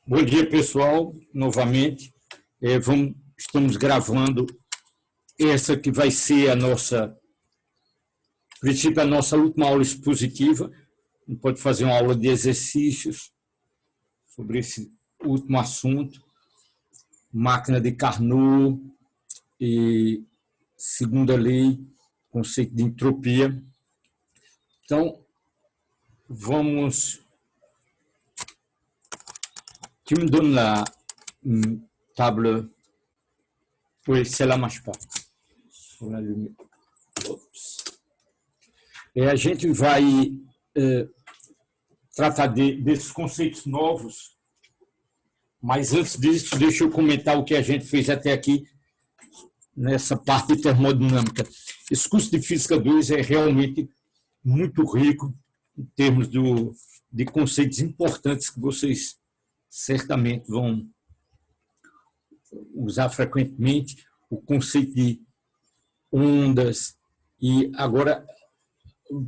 Bom dia, pessoal, novamente. Estamos gravando essa que vai ser a nossa última aula expositiva. A gente pode fazer uma aula de exercícios sobre esse último assunto, máquina de Carnot e segunda lei, conceito de entropia. Então, vamos... Tu me donnes la table. Oui, celle-là ne marche pas. E a gente vai tratar desses conceitos novos, mas antes disso, deixa eu comentar o que a gente fez até aqui nessa parte de termodinâmica. Esse curso de Física 2 é realmente muito rico em termos de conceitos importantes que vocês certamente vão usar frequentemente, o conceito de ondas. E agora,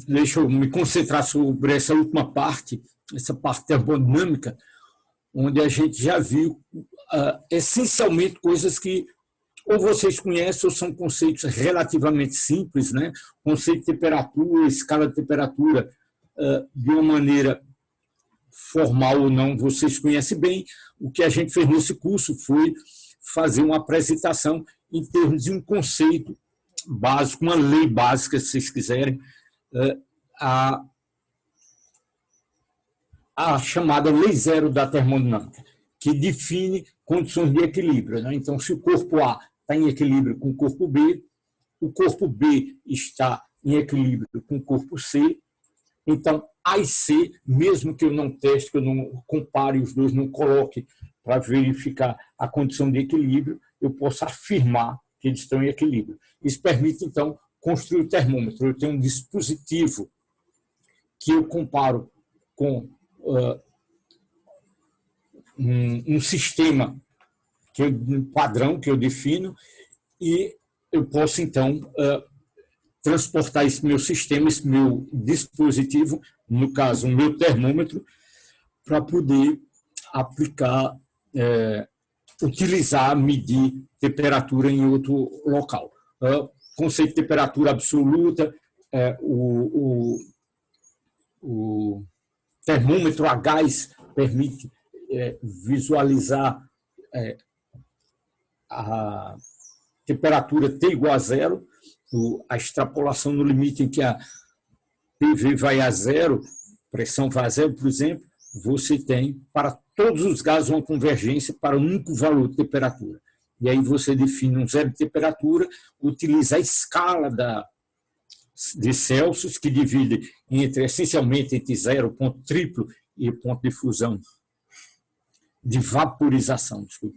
deixa eu me concentrar sobre essa última parte, essa parte termodinâmica, onde a gente já viu essencialmente coisas que ou vocês conhecem ou são conceitos relativamente simples, né? Conceito de temperatura, escala de temperatura, de uma maneira formal ou não, vocês conhecem bem. O que a gente fez nesse curso foi fazer uma apresentação em termos de um conceito básico, uma lei básica, se vocês quiserem, a chamada lei zero da termodinâmica, que define condições de equilíbrio, né? Então, se o corpo A está em equilíbrio com o corpo B está em equilíbrio com o corpo C, então, A e C, mesmo que eu não teste, que eu não compare os dois, não coloque para verificar a condição de equilíbrio, eu posso afirmar que eles estão em equilíbrio. Isso permite, então, construir o termômetro. Eu tenho um dispositivo que eu comparo com um sistema, um padrão que eu defino, e eu posso, então, transportar esse meu sistema, esse meu dispositivo, no caso, o meu termômetro, para poder aplicar, utilizar, medir temperatura em outro local. Conceito de temperatura absoluta, o termômetro a gás permite visualizar a temperatura T igual a zero, a extrapolação no limite em que a PV vai a zero, pressão vai a zero, por exemplo, você tem para todos os gases uma convergência para um único valor de temperatura. E aí você define um zero de temperatura, utiliza a escala de Celsius, que divide essencialmente entre zero, ponto triplo, e ponto de fusão, de vaporização, desculpa,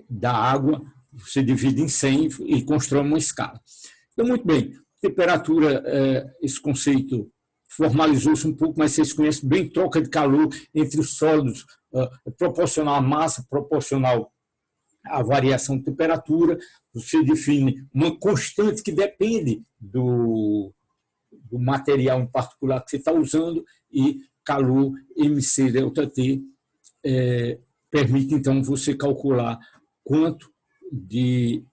da água. Você divide em 100 e constrói uma escala. Então, muito bem, temperatura, esse conceito formalizou-se um pouco, mas vocês conhecem bem, troca de calor entre os sólidos, proporcional à massa, proporcional à variação de temperatura. Você define uma constante que depende do material em particular que você está usando, e calor mc ΔT permite, então, você calcular quanto de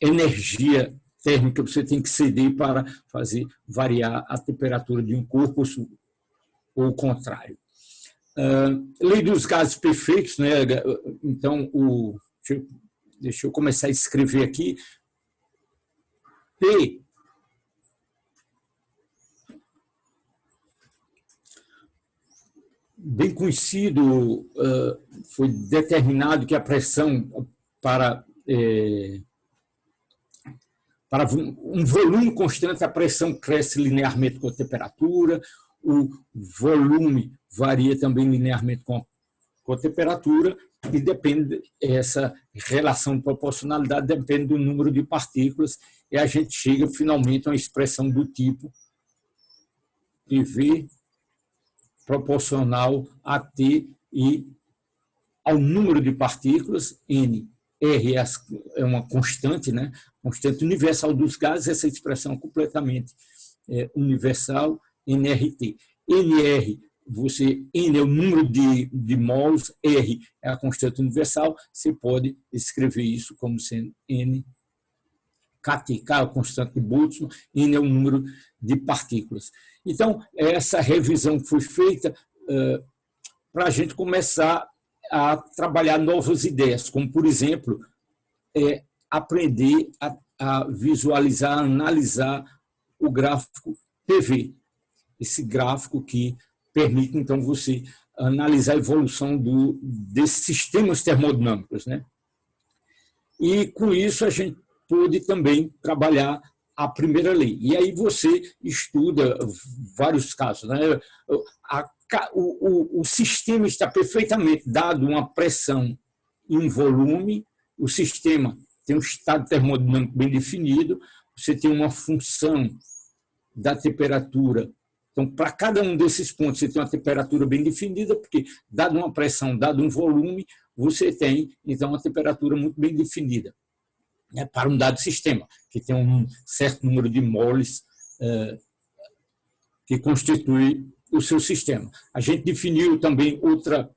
energia térmica você tem que ceder para fazer variar a temperatura de um corpo ou o contrário. Lei dos gases perfeitos, né? Então, deixa eu começar a escrever aqui. P bem conhecido, foi determinado que a pressão para um volume constante, a pressão cresce linearmente com a temperatura, o volume varia também linearmente com a temperatura, e depende, essa relação de proporcionalidade depende do número de partículas, e a gente chega finalmente a uma expressão do tipo PV proporcional a T e ao número de partículas, N. R é uma constante, né? Constante universal dos gases. Essa expressão é completamente universal, nRT. NR, N é o número de mols, R é a constante universal, você pode escrever isso como sendo N KT, K é a constante de Boltzmann, N é o número de partículas. Então, essa revisão foi feita para a gente começar a trabalhar novas ideias, como, por exemplo, aprender a visualizar, analisar o gráfico PV, esse gráfico que permite, então, você analisar a evolução desses sistemas termodinâmicos, né? E, com isso, a gente pôde também trabalhar a primeira lei. E aí você estuda vários casos, né? O sistema está perfeitamente dado uma pressão e um volume, o sistema tem um estado termodinâmico bem definido, você tem uma função da temperatura. Então, para cada um desses pontos, você tem uma temperatura bem definida, porque, dado uma pressão, dado um volume, você tem, então, uma temperatura muito bem definida, né, para um dado sistema, que tem um certo número de moles que constitui o seu sistema. A gente definiu também outra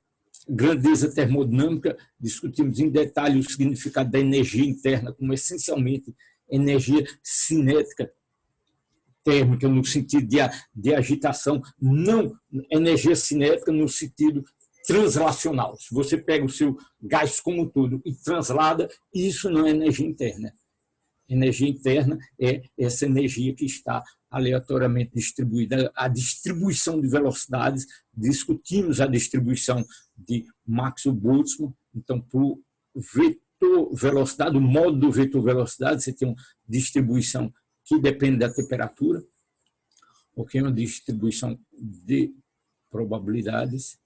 grandeza termodinâmica, discutimos em detalhe o significado da energia interna como essencialmente energia cinética térmica no sentido de agitação, não energia cinética no sentido translacional. Se você pega o seu gás como um todo e translada, isso não é energia interna. Energia interna é essa energia que está aleatoriamente distribuída. A distribuição de velocidades, discutimos a distribuição de Maxwell-Boltzmann, então, para o vetor velocidade, o modo do vetor velocidade, você tem uma distribuição que depende da temperatura, ok? Uma distribuição de probabilidades.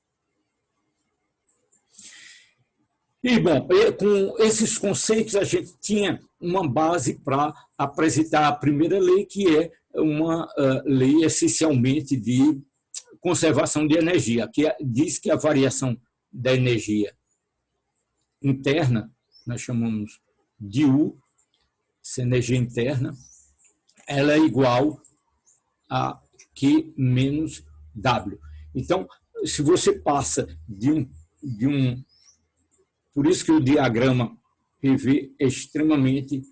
E, bom, com esses conceitos, a gente tinha uma base para apresentar a primeira lei, que é uma lei essencialmente de conservação de energia, que diz que a variação da energia interna, nós chamamos de U, essa energia interna, ela é igual a Q menos W. Então, se você passa de um por isso que o diagrama PV é extremamente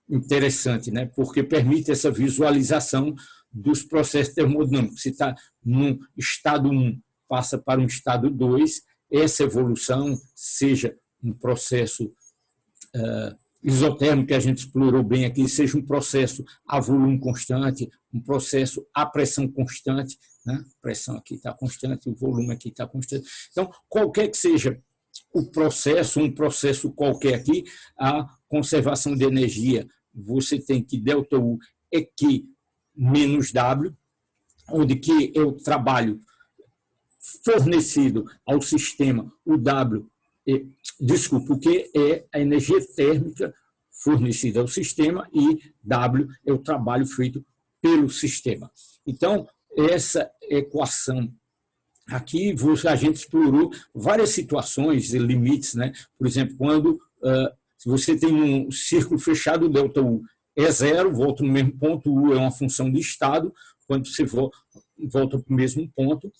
interessante, né? Porque permite essa visualização dos processos termodinâmicos. Se está num estado 1, passa para um estado 2, essa evolução, seja um processo isotérmico, que a gente explorou bem aqui, seja um processo a volume constante, um processo a pressão constante, né? A pressão aqui está constante, o volume aqui está constante. Então, qualquer que seja o processo, um processo qualquer aqui, a conservação de energia, você tem que ΔU é Q menos W, onde Q é o trabalho fornecido ao sistema, o W, o Q é a energia térmica fornecida ao sistema e W é o trabalho feito pelo sistema. Então, essa equação aqui a gente explorou várias situações e limites, né? Por exemplo, quando se você tem um círculo fechado, o ΔU é zero, volta no mesmo ponto, U é uma função de estado, quando você volta para o mesmo ponto,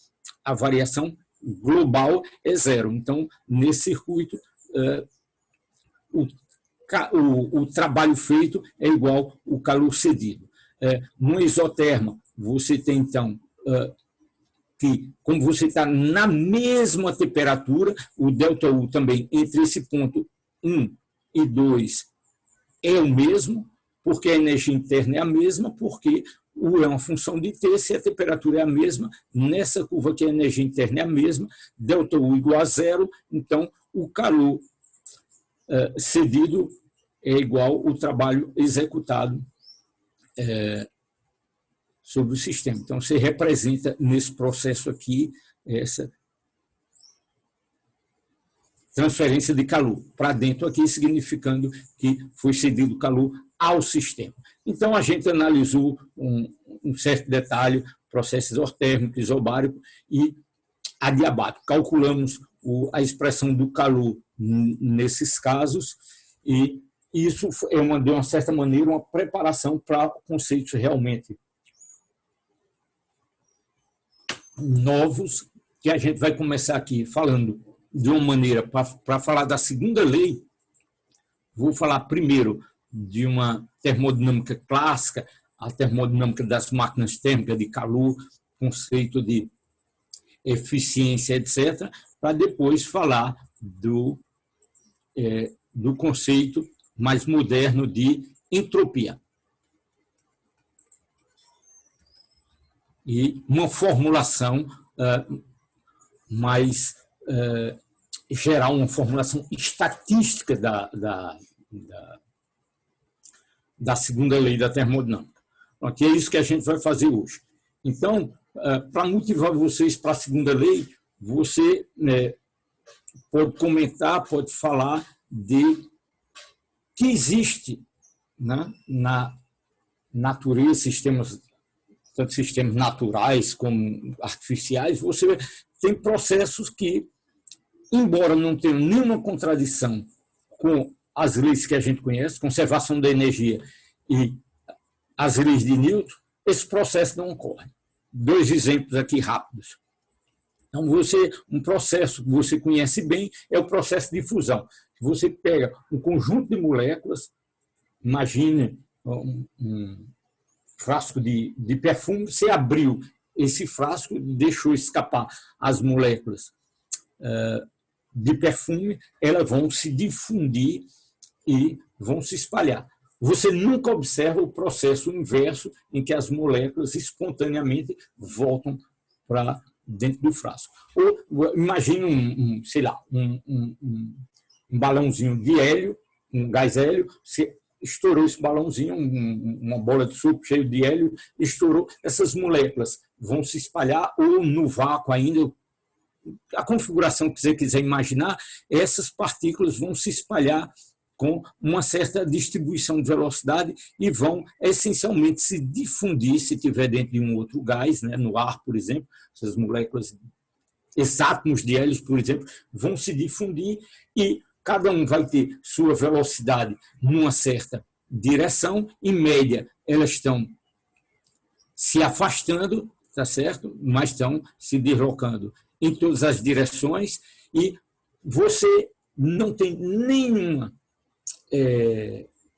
a variação global é zero. Então, nesse circuito, o trabalho feito é igual ao calor cedido. No isoterma, você tem, então, que, como você está na mesma temperatura, o ΔU também, entre esse ponto 1 e 2, é o mesmo, porque a energia interna é a mesma, porque U é uma função de T, se a temperatura é a mesma, nessa curva que a energia interna é a mesma, ΔU igual a zero, então o calor cedido é igual ao trabalho executado sobre o sistema. Então, você representa nesse processo aqui essa transferência de calor para dentro aqui, significando que foi cedido calor ao sistema. Então, a gente analisou um certo detalhe, processo isotérmico, isobárico e adiabático. Calculamos a expressão do calor nesses casos e isso é de uma certa maneira, uma preparação para conceitos realmente novos, que a gente vai começar aqui falando de uma maneira, para falar da segunda lei, vou falar primeiro de uma termodinâmica clássica, a termodinâmica das máquinas térmicas de calor, conceito de eficiência, etc., para depois falar do conceito mais moderno de entropia. E uma formulação mais geral, uma formulação estatística da segunda lei da termodinâmica. É isso que a gente vai fazer hoje. Então, para motivar vocês para a segunda lei, você pode comentar, pode falar de que existe, né, na natureza, tanto sistemas naturais como artificiais, você tem processos que, embora não tenham nenhuma contradição com as leis que a gente conhece, conservação da energia e as leis de Newton, esse processo não ocorre. 2 exemplos aqui rápidos. Então, um processo que você conhece bem é o processo de fusão. Você pega um conjunto de moléculas, imagine um frasco de perfume, você abriu esse frasco, deixou escapar as moléculas de perfume, elas vão se difundir e vão se espalhar. Você nunca observa o processo inverso em que as moléculas espontaneamente voltam para dentro do frasco. Ou imagine sei lá, um balãozinho de hélio, um gás hélio, você estourou esse balãozinho, uma bola de suco cheio de hélio, estourou, essas moléculas vão se espalhar, ou no vácuo ainda, a configuração que você quiser imaginar, essas partículas vão se espalhar com uma certa distribuição de velocidade e vão essencialmente se difundir se estiver dentro de um outro gás, né, no ar, por exemplo, essas moléculas, esses átomos de hélio, por exemplo, vão se difundir e cada um vai ter sua velocidade numa certa direção, em média elas estão se afastando, tá certo? Mas estão se deslocando em todas as direções e você não tem nenhuma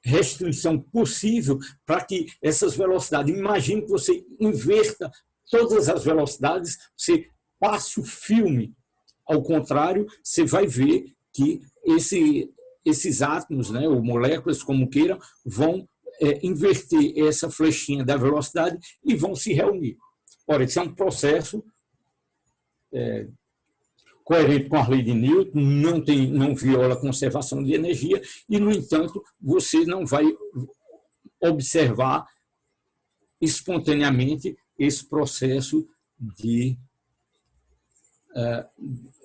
restrição possível para que essas velocidades, imagine que você inverta todas as velocidades, você passe o filme ao contrário, você vai ver que esses átomos, né, ou moléculas, como queiram, vão inverter essa flechinha da velocidade e vão se reunir. Ora, isso é um processo coerente com a lei de Newton, não viola a conservação de energia e, no entanto, você não vai observar espontaneamente esse processo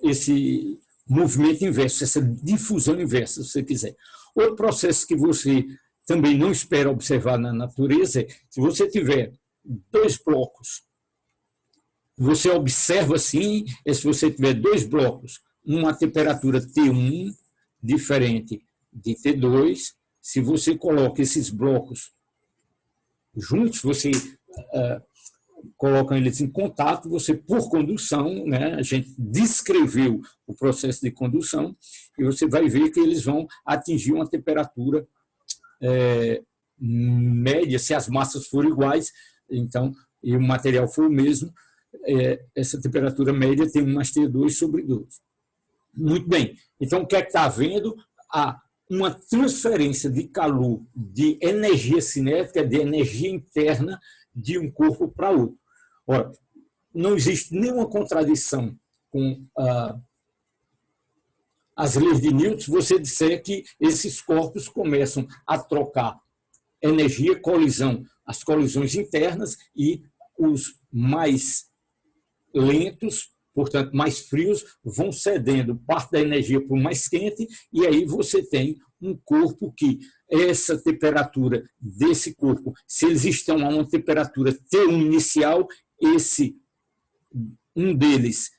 esse movimento inverso, essa difusão inversa, se você quiser. Outro processo que você também não espera observar na natureza é, se você tiver 2 blocos, você observa assim, se você tiver 2 blocos, uma temperatura T1 diferente de T2, se você coloca esses blocos juntos, você coloca eles em contato, você, por condução, né, a gente descreveu o processo de condução, e você vai ver que eles vão atingir uma temperatura média, se as massas forem iguais, então, e o material for o mesmo, essa temperatura média tem 1 mais T2 sobre 2. Muito bem. Então, o que é que está havendo? Há uma transferência de calor, de energia cinética, de energia interna de um corpo para outro. Ora, não existe nenhuma contradição com as leis de Newton se você disser que esses corpos começam a trocar energia, colisão, as colisões internas e os mais lentos, portanto, mais frios, vão cedendo parte da energia para o mais quente, e aí você tem um corpo que essa temperatura desse corpo, se eles estão a uma temperatura T1 inicial, um deles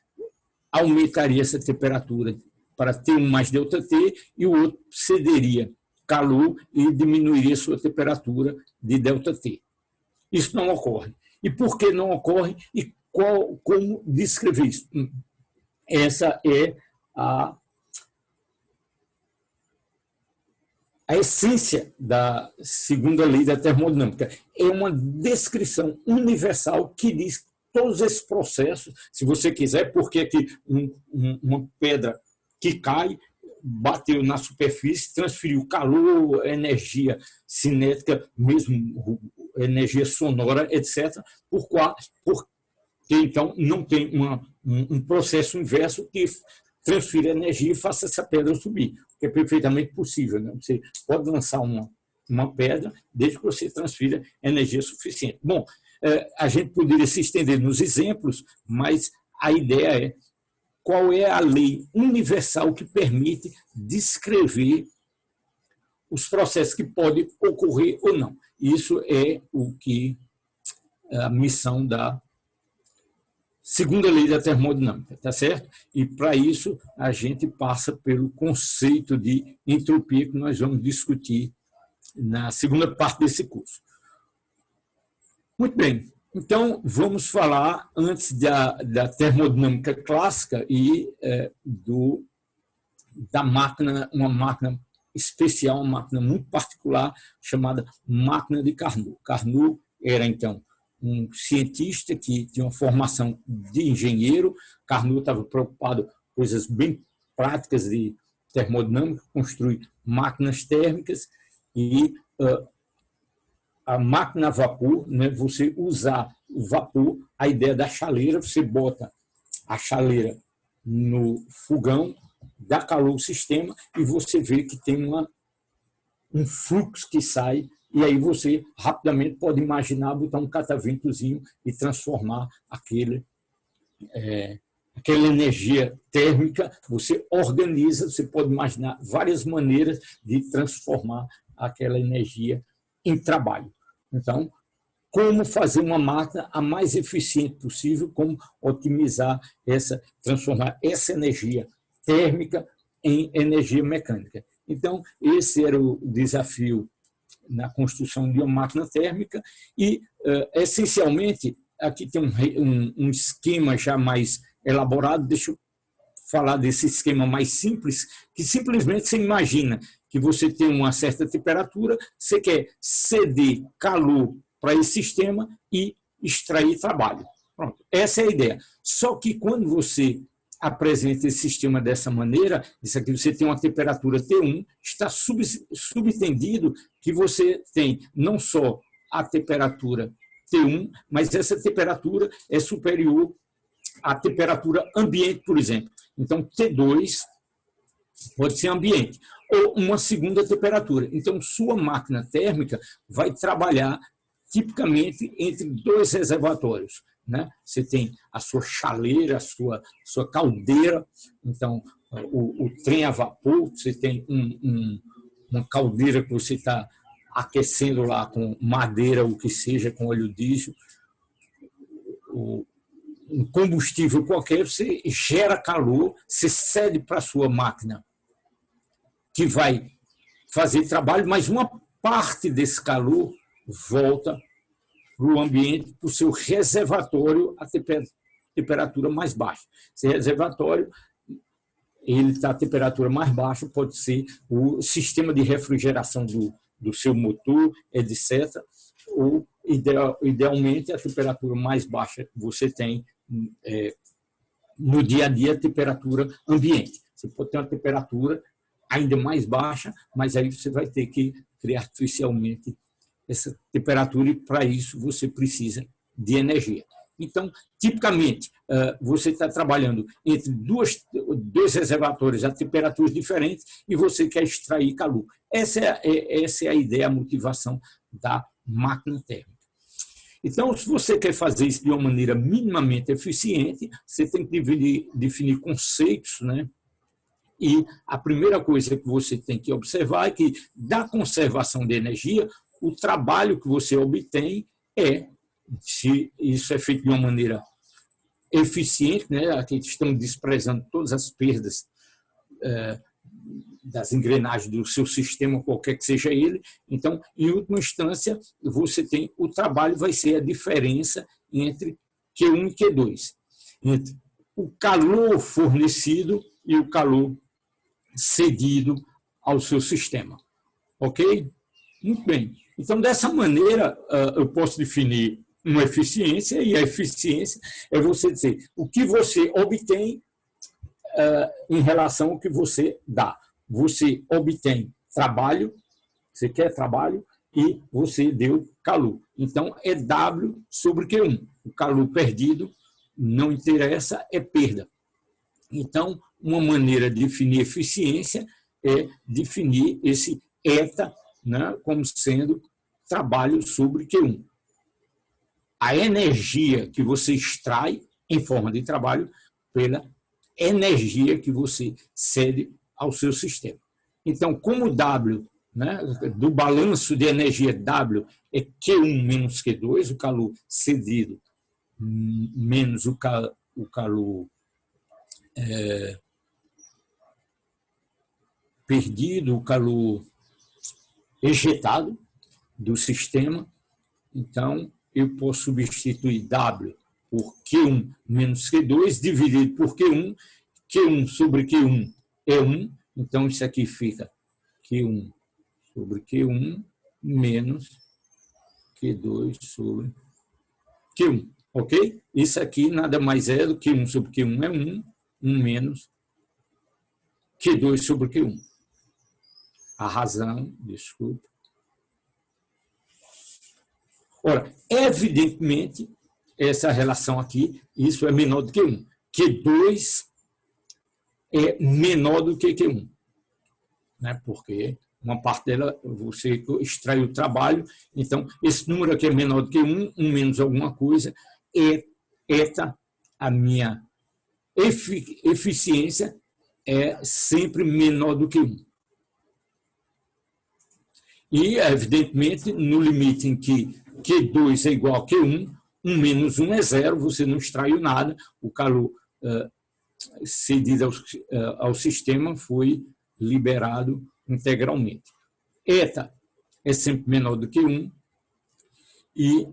aumentaria essa temperatura para T1 mais ΔT, e o outro cederia calor e diminuiria sua temperatura de ΔT. Isso não ocorre. E por que não ocorre? E como descrever isso? Essa é a essência da segunda lei da termodinâmica. É uma descrição universal que diz todos esses processos, se você quiser, porque aqui uma pedra que cai, bateu na superfície, transferiu calor, energia cinética, mesmo energia sonora, etc., porque então não tem um processo inverso que transfira energia e faça essa pedra subir, que é perfeitamente possível, né? Você pode lançar uma pedra desde que você transfira energia suficiente. Bom, a gente poderia se estender nos exemplos, mas a ideia é qual é a lei universal que permite descrever os processos que podem ocorrer ou não. Isso é o que a missão da segunda lei da termodinâmica, tá certo? E para isso a gente passa pelo conceito de entropia que nós vamos discutir na segunda parte desse curso. Muito bem, então vamos falar antes da termodinâmica clássica e da máquina, uma máquina especial, uma máquina muito particular chamada máquina de Carnot. Carnot era então um cientista que tinha uma formação de engenheiro. Carnot estava preocupado com coisas bem práticas de termodinâmica, construir máquinas térmicas e a máquina a vapor, né, você usar o vapor, a ideia da chaleira, você bota a chaleira no fogão, dá calor ao sistema e você vê que tem um fluxo que sai. E aí você rapidamente pode imaginar botar um cataventozinho e transformar aquela energia térmica, você organiza, você pode imaginar várias maneiras de transformar aquela energia em trabalho. Então, como fazer uma máquina a mais eficiente possível, como otimizar transformar essa energia térmica em energia mecânica. Então, esse era o desafio na construção de uma máquina térmica e, essencialmente, aqui tem um esquema já mais elaborado. Deixa eu falar desse esquema mais simples, que simplesmente você imagina que você tem uma certa temperatura, você quer ceder calor para esse sistema e extrair trabalho. Pronto, essa é a ideia. Só que quando você apresenta esse sistema dessa maneira, isso aqui você tem uma temperatura T1, está subentendido que você tem não só a temperatura T1, mas essa temperatura é superior à temperatura ambiente, por exemplo. Então, T2 pode ser ambiente, ou uma segunda temperatura. Então, sua máquina térmica vai trabalhar tipicamente entre dois reservatórios, né? Você tem a sua chaleira, a sua caldeira, então o trem a vapor, você tem uma caldeira que você está aquecendo lá com madeira, o que seja, com óleo diesel, um combustível qualquer, você gera calor, você cede para a sua máquina, que vai fazer trabalho, mas uma parte desse calor volta para o ambiente, para o seu reservatório a temperatura mais baixa. Esse reservatório, ele está a temperatura mais baixa, pode ser o sistema de refrigeração do seu motor, etc. Ou, idealmente, a temperatura mais baixa que você tem no dia a dia, a temperatura ambiente. Você pode ter uma temperatura ainda mais baixa, mas aí você vai ter que criar artificialmente essa temperatura e, para isso, você precisa de energia. Então, tipicamente, você está trabalhando entre dois reservatórios a temperaturas diferentes e você quer extrair calor. Essa é a ideia, a motivação da máquina térmica. Então, se você quer fazer isso de uma maneira minimamente eficiente, você tem que definir conceitos, né? E a primeira coisa que você tem que observar é que, da conservação de energia, o trabalho que você obtém se isso é feito de uma maneira eficiente, né? Aqui estamos desprezando todas as perdas das engrenagens do seu sistema, qualquer que seja ele. Então, em última instância, você tem o trabalho, vai ser a diferença entre Q1 e Q2, entre o calor fornecido e o calor cedido ao seu sistema. Ok? Muito bem. Então, dessa maneira, eu posso definir uma eficiência, e a eficiência é você dizer o que você obtém em relação ao que você dá. Você obtém trabalho, você quer trabalho, e você deu calor. Então, é W sobre Q1. O calor perdido não interessa, é perda. Então, uma maneira de definir eficiência é definir esse eta, né, como sendo trabalho sobre Q1. A energia que você extrai em forma de trabalho pela energia que você cede ao seu sistema. Então, como W, né, do balanço de energia W é Q1 menos Q2, o calor cedido menos o calor perdido, o calor ejetado do sistema. Então, eu posso substituir W por Q1 menos Q2, dividido por Q1. Q1 sobre Q1 é 1, então isso aqui fica Q1 sobre Q1 menos Q2 sobre Q1, ok? Isso aqui nada mais é do que 1 sobre Q1 é 1, 1 menos Q2 sobre Q1. A razão, desculpa. Ora, evidentemente, essa relação aqui, isso é menor do que 1. Q2 é menor do que Q1, né? Porque uma parte dela você extrai o trabalho, então esse número aqui é menor do que 1, 1 menos alguma coisa, eta, a minha eficiência é sempre menor do que 1. E, evidentemente, no limite em que Q2 é igual a Q1, 1 menos 1 é 0, você não extraiu nada, o calor cedido ao sistema foi liberado integralmente. Eta é sempre menor do que 1 e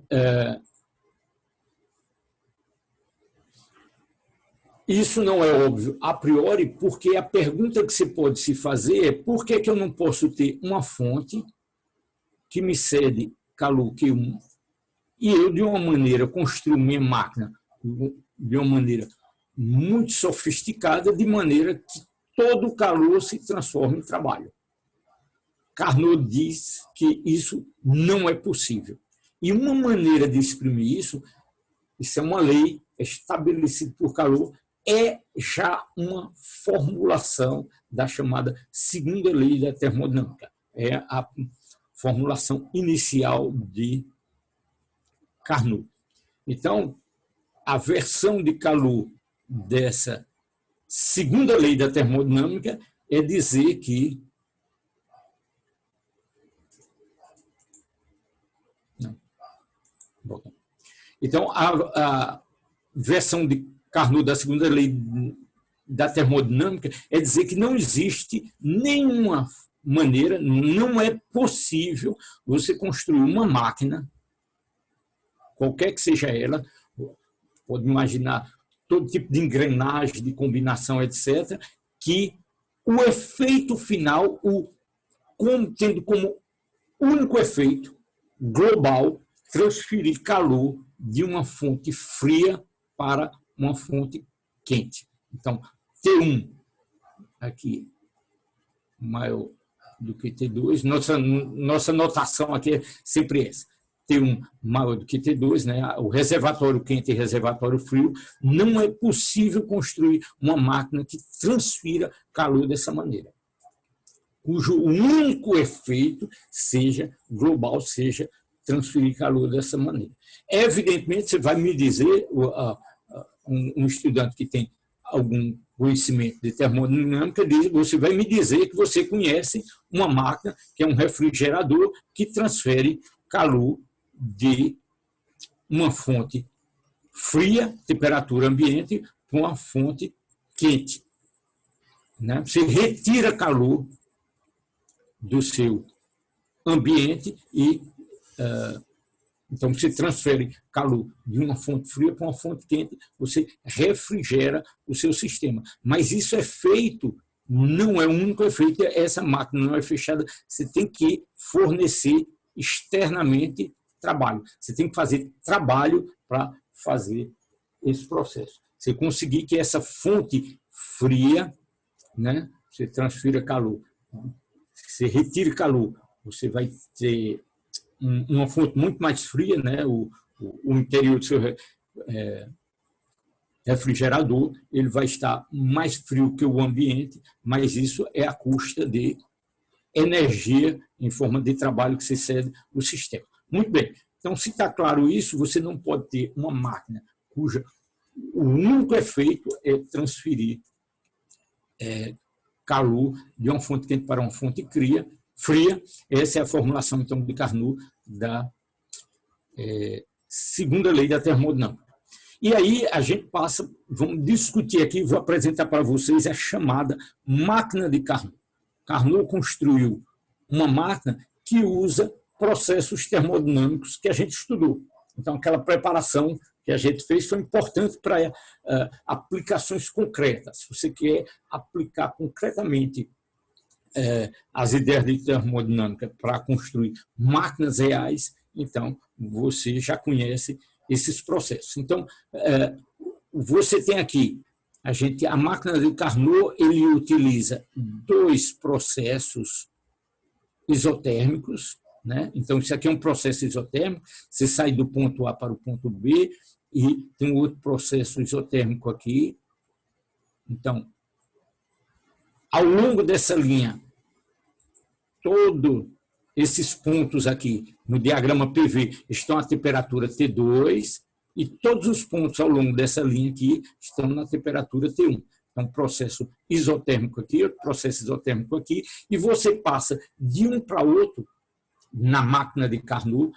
isso não é óbvio a priori, porque a pergunta que você pode se fazer é por que eu não posso ter uma fonte que me cede calor Q1 e eu, de uma maneira, construo minha máquina de uma maneira muito sofisticada, de maneira que todo o calor se transforma em trabalho. Carnot diz que isso não é possível. E uma maneira de exprimir isso é uma lei estabelecida por Calor, é já uma formulação da chamada segunda lei da termodinâmica. É a formulação inicial de Carnot. Então, a versão de Calor dessa segunda lei da termodinâmica é dizer que então, a versão de Carnot da segunda lei da termodinâmica é dizer que não existe nenhuma maneira, não é possível você construir uma máquina, qualquer que seja ela, pode imaginar todo tipo de engrenagem, de combinação, etc., que o efeito final, tendo como único efeito global transferir calor de uma fonte fria para uma fonte quente. Então, T1 aqui maior do que T2, nossa notação aqui é sempre essa. T1 maior do que T2, né? O reservatório quente e reservatório frio, não é possível construir uma máquina que transfira calor dessa maneira, cujo único efeito seja global, seja transferir calor dessa maneira. Evidentemente, você vai me dizer, um estudante que tem algum conhecimento de termodinâmica, você vai me dizer que você conhece uma máquina, que é um refrigerador, que transfere calor de uma fonte fria, temperatura ambiente, para uma fonte quente. Né? Você retira calor do seu ambiente e Então, você transfere calor de uma fonte fria para uma fonte quente, você refrigera o seu sistema. Mas isso é feito, não é o único efeito, essa máquina não é fechada, você tem que fornecer externamente trabalho. Você tem que fazer trabalho para fazer esse processo. Você conseguir que essa fonte fria, né, você transfira calor, você retira calor, você vai ter uma fonte muito mais fria, né, o interior do seu refrigerador, ele vai estar mais frio que o ambiente, mas isso é à custa de energia em forma de trabalho que se cede no sistema. Muito bem. Então, se está claro isso, você não pode ter uma máquina cuja o único efeito é transferir calor de uma fonte quente para uma fonte fria. Essa é a formulação, então, de Carnot da segunda lei da termodinâmica. E aí a gente passa, vamos discutir aqui, vou apresentar para vocês a chamada máquina de Carnot. Carnot construiu uma máquina que usa processos termodinâmicos que a gente estudou. Então, aquela preparação que a gente fez foi importante para aplicações concretas. Se você quer aplicar concretamente as ideias de termodinâmica para construir máquinas reais, então você já conhece esses processos. Então, você tem aqui, a máquina de Carnot, ele utiliza dois processos isotérmicos, né? Então, isso aqui é um processo isotérmico, você sai do ponto A para o ponto B, e tem um outro processo isotérmico aqui. Então, ao longo dessa linha, todos esses pontos aqui no diagrama PV estão a temperatura T2 e todos os pontos ao longo dessa linha aqui estão na temperatura T1. Então, processo isotérmico aqui, outro processo isotérmico aqui, e você passa de um para outro na máquina de Carnot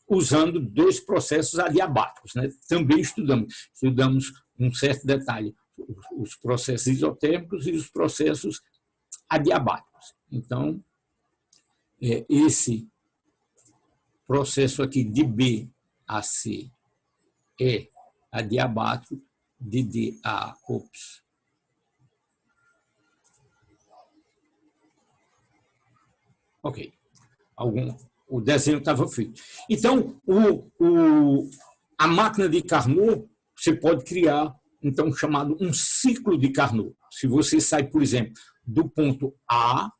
usando dois processos adiabáticos, né? Também estudamos um certo detalhe, os processos isotérmicos e os processos adiabáticos. Então, esse processo aqui de B a C é adiabático, de D a A. Ok. O desenho estava feito. Então, a máquina de Carnot, você pode criar, então, chamado um ciclo de Carnot. Se você sai, por exemplo, do ponto A,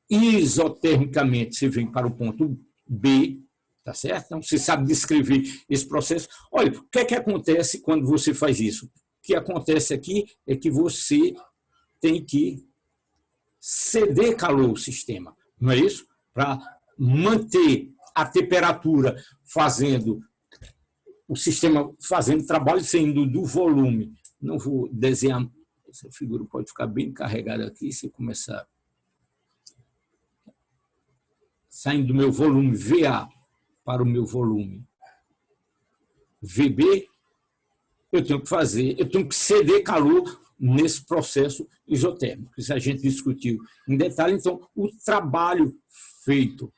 isotermicamente você vem para o ponto B, tá certo? Então, você sabe descrever esse processo. Olha, o que é que acontece quando você faz isso? O que acontece aqui é que você tem que ceder calor ao sistema, não é isso? Para manter a temperatura o sistema fazendo trabalho saindo do volume. Não vou desenhar, essa figura pode ficar bem carregada aqui, se começar saindo do meu volume VA para o meu volume VB, eu tenho que ceder calor nesse processo isotérmico. Isso a gente discutiu em detalhe. Então, o trabalho feito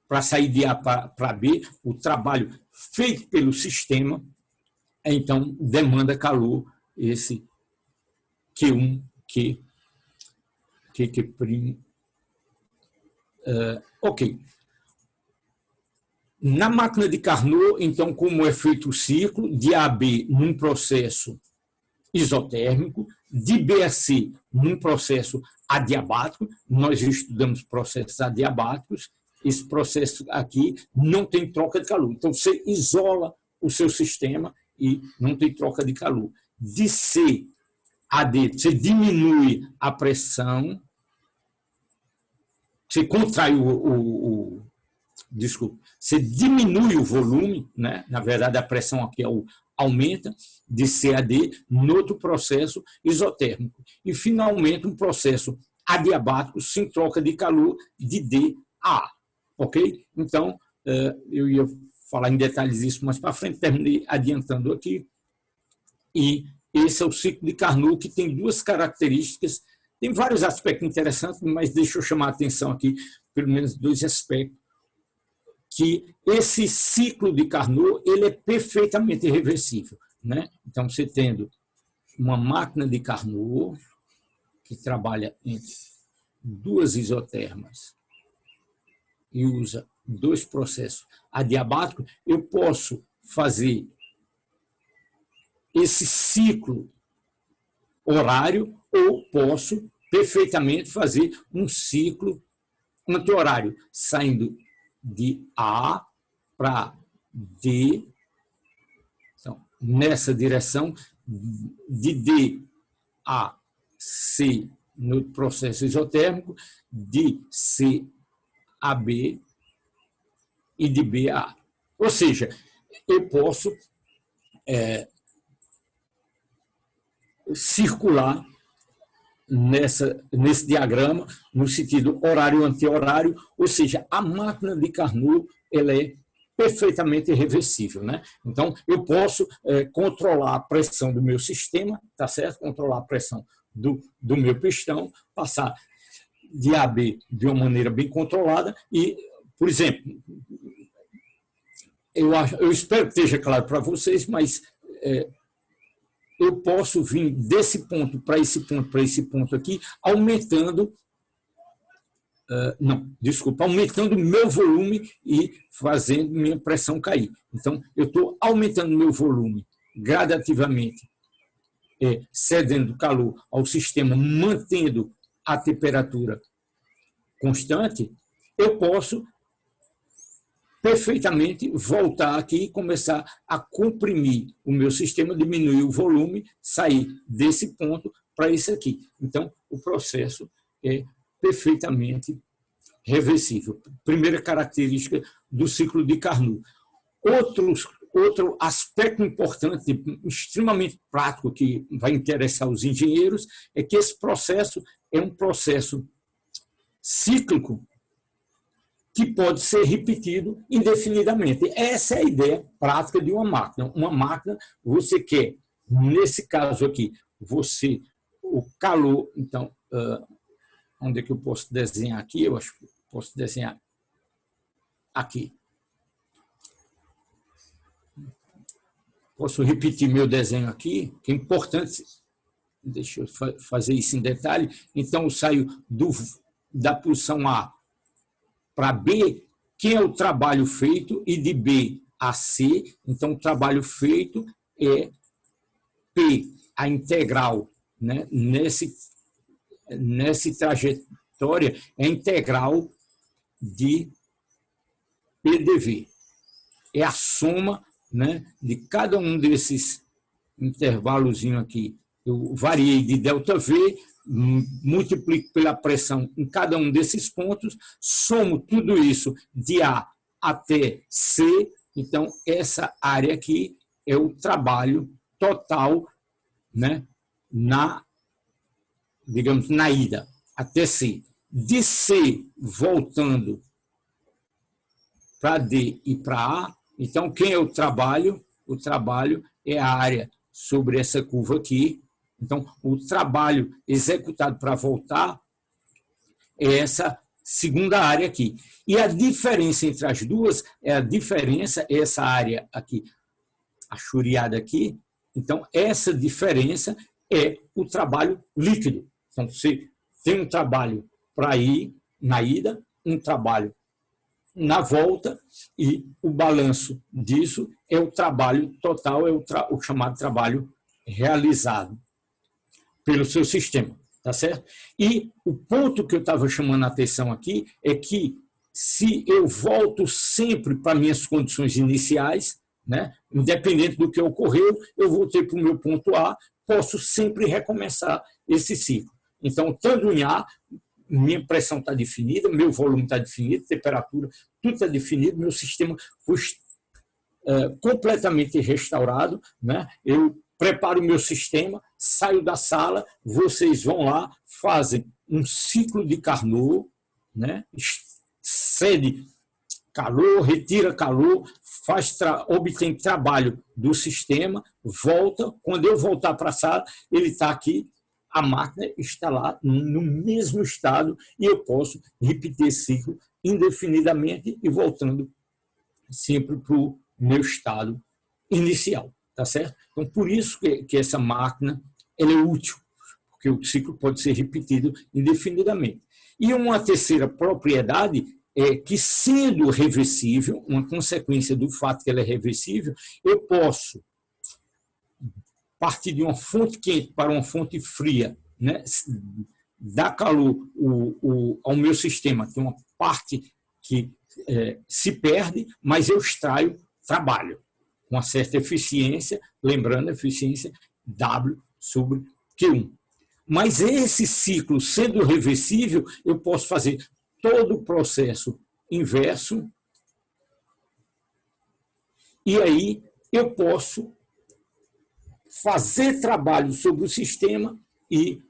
para sair de A para B, o trabalho feito pelo sistema, então, demanda calor, esse Q1, Q primo. Ok. Na máquina de Carnot, então, como é feito o ciclo, de A a B num processo isotérmico, de B a C num processo adiabático, nós estudamos processos adiabáticos, esse processo aqui não tem troca de calor. Então, você isola o seu sistema e não tem troca de calor. De C a D, você diminui a pressão, você contrai desculpa, você diminui o volume, né? Na verdade, a pressão aqui aumenta, de C a D, no outro processo isotérmico. E, finalmente, um processo adiabático sem troca de calor, de D a A. Ok? Então, eu ia falar em detalhes isso mais para frente, terminei adiantando aqui. E esse é o ciclo de Carnot, que tem duas características Tem vários aspectos interessantes, mas deixa eu chamar a atenção aqui, pelo menos dois aspectos, que esse ciclo de Carnot ele é perfeitamente reversível, né? Então, você tendo uma máquina de Carnot que trabalha entre duas isotermas e usa dois processos adiabáticos, eu posso fazer esse ciclo horário ou posso perfeitamente fazer um ciclo anti-horário, saindo de A para D, então, nessa direção, de D a C no processo isotérmico, de C a B e de B a A. Ou seja, eu posso circular nesse diagrama, no sentido horário-anti-horário, ou seja, a máquina de Carnot ela é perfeitamente reversível, né? Então, eu posso controlar a pressão do meu sistema, tá certo? Controlar a pressão do meu pistão, passar de A a B de uma maneira bem controlada e, por exemplo, eu espero que esteja claro para vocês, mas eu posso vir desse ponto para esse ponto aqui, aumentando aumentando o meu volume e fazendo minha pressão cair. Então, eu estou aumentando meu volume gradativamente, cedendo calor ao sistema, mantendo a temperatura constante, eu posso perfeitamente voltar aqui e começar a comprimir o meu sistema, diminuir o volume, sair desse ponto para esse aqui. Então, o processo é perfeitamente reversível. Primeira característica do ciclo de Carnot. Outro aspecto importante, extremamente prático, que vai interessar os engenheiros, é que esse processo é um processo cíclico que pode ser repetido indefinidamente. Essa é a ideia prática de uma máquina. Uma máquina, você quer, nesse caso aqui, o calor, então, onde é que eu posso desenhar aqui? Eu acho que posso desenhar aqui. Posso repetir meu desenho aqui, que é importante, deixa eu fazer isso em detalhe. Então, eu saio da posição A para B, que é o trabalho feito, e de B a C, então o trabalho feito é P, a integral, né? Nessa trajetória, é a integral de PDV. É a soma, né, de cada um desses intervalos aqui. Eu variei de ΔV, multiplico pela pressão em cada um desses pontos, somo tudo isso de A até C, então essa área aqui é o trabalho total, né, digamos, na ida até C. De C voltando para D e para A, então quem é o trabalho? O trabalho é a área sobre essa curva aqui. Então, o trabalho executado para voltar é essa segunda área aqui. E a diferença entre as duas é essa área aqui, achuriada aqui. Então, essa diferença é o trabalho líquido. Então, você tem um trabalho para ir na ida, um trabalho na volta, e o balanço disso é o trabalho total, é o chamado trabalho realizado pelo seu sistema, tá certo? E o ponto que eu estava chamando a atenção aqui é que se eu volto sempre para minhas condições iniciais, né, independente do que ocorreu, eu voltei para o meu ponto A, posso sempre recomeçar esse ciclo. Então, estando em A, minha pressão está definida, meu volume está definido, temperatura, tudo está definido, meu sistema foi completamente restaurado, né? Eu preparo o meu sistema, saio da sala, vocês vão lá, fazem um ciclo de Carnot, né? Cede calor, retira calor, obtém trabalho do sistema, volta, quando eu voltar para a sala, ele está aqui a máquina está lá no mesmo estado e eu posso repetir esse ciclo indefinidamente e voltando sempre para o meu estado inicial, tá certo? Então, por isso que essa máquina ela é útil, porque o ciclo pode ser repetido indefinidamente. E uma terceira propriedade é que, sendo reversível, uma consequência do fato que ela é reversível, eu posso partir de uma fonte quente para uma fonte fria, né? Dar calor ao meu sistema, tem uma parte que se perde, mas eu extraio trabalho com uma certa eficiência, lembrando a eficiência W sobre Q1. Mas esse ciclo, sendo reversível, eu posso fazer todo o processo inverso e aí eu posso fazer trabalho sobre o sistema e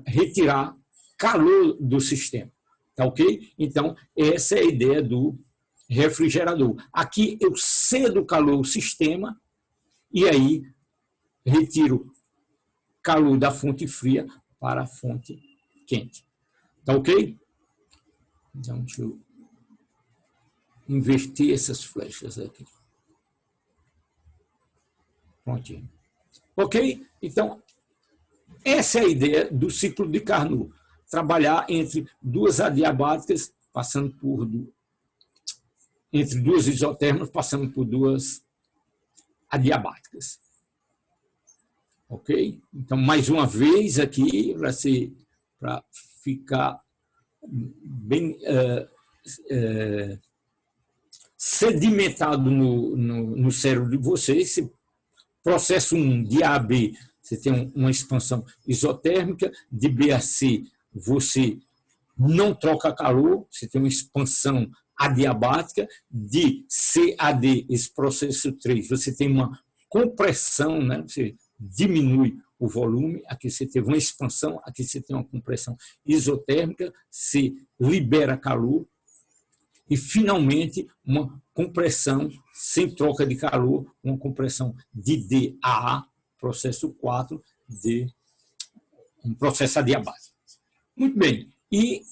retirar calor do sistema. Tá ok? Então, essa é a ideia do refrigerador. Aqui eu cedo calor ao sistema e aí retiro calor da fonte fria para a fonte quente. Tá ok? Então, deixa eu inverter essas flechas aqui. Prontinho. Ok? Então, essa é a ideia do ciclo de Carnot. Trabalhar entre duas adiabáticas, passando por entre duas isotérmicas, passando por duas adiabáticas. Ok? Então, mais uma vez aqui, para ficar bem sedimentado no cérebro de vocês, processo 1 de A a B, você tem uma expansão isotérmica, de B a C você não troca calor, você tem uma expansão adiabática, de C a D, esse processo 3, você tem uma compressão, né? Você diminui o volume, aqui você teve uma expansão, aqui você tem uma compressão isotérmica, se libera calor, e finalmente uma compressão sem troca de calor, uma compressão de D a A, processo 4, de um processo adiabático. Muito bem, e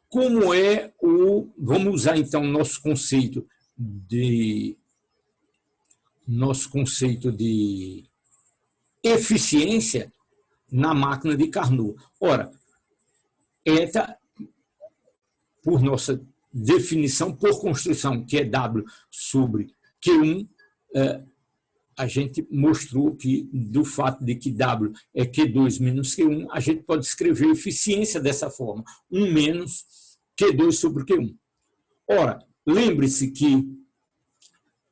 como é vamos usar então nosso conceito de eficiência na máquina de Carnot. Ora, eta, por nossa definição, por construção, que é W sobre Q1, a gente mostrou que, do fato de que W é Q2 menos Q1, a gente pode escrever a eficiência dessa forma, 1 menos Q2 sobre Q1. Ora, lembre-se que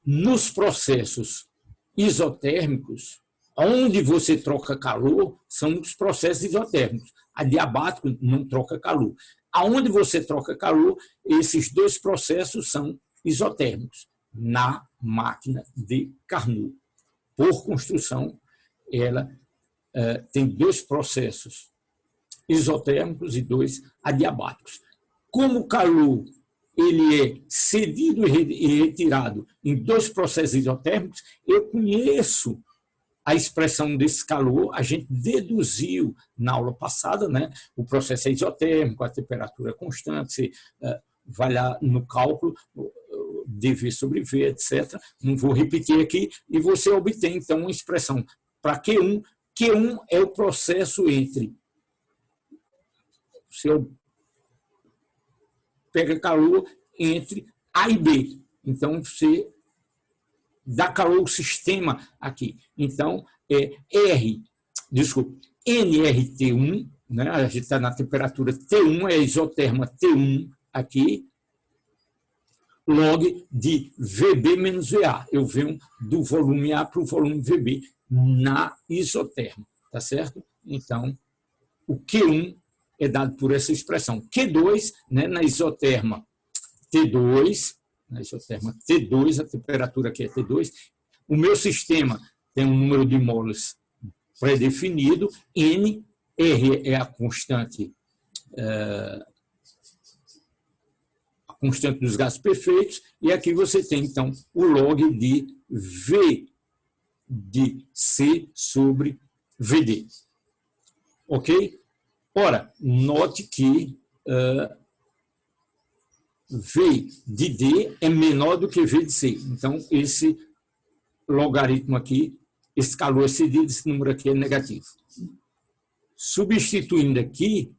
nos processos isotérmicos, onde você troca calor, são os processos isotérmicos. Adiabático não troca calor. Aonde você troca calor, esses dois processos são isotérmicos, na máquina de Carnot. Por construção, ela tem dois processos isotérmicos e dois adiabáticos. Como o calor ele é cedido e retirado em dois processos isotérmicos, eu conheço a expressão desse calor, a gente deduziu na aula passada, né? O processo é isotérmico, a temperatura é constante, você vai lá no cálculo, dV sobre V, etc. Não vou repetir aqui, e você obtém, então, uma expressão para Q1. Q1 é o processo entre... Você pega calor entre A e B. Então, você dá calor ao sistema aqui. Então, nRT1, né? A gente está na temperatura T1, é a isoterma T1 aqui, log de VB menos VA. Eu venho do volume A para o volume VB na isoterma, tá certo? Então, o Q1 é dado por essa expressão. Q2, né, na isoterma T2, a temperatura aqui é T2, o meu sistema tem um número de molas pré-definido, N, R é a constante dos gases perfeitos, e aqui você tem, então, o log de V de C sobre VD. Ok? Ora, note que V de D é menor do que V de C. Então, esse logaritmo aqui, esse calor excedido, esse número aqui é negativo. Substituindo aqui,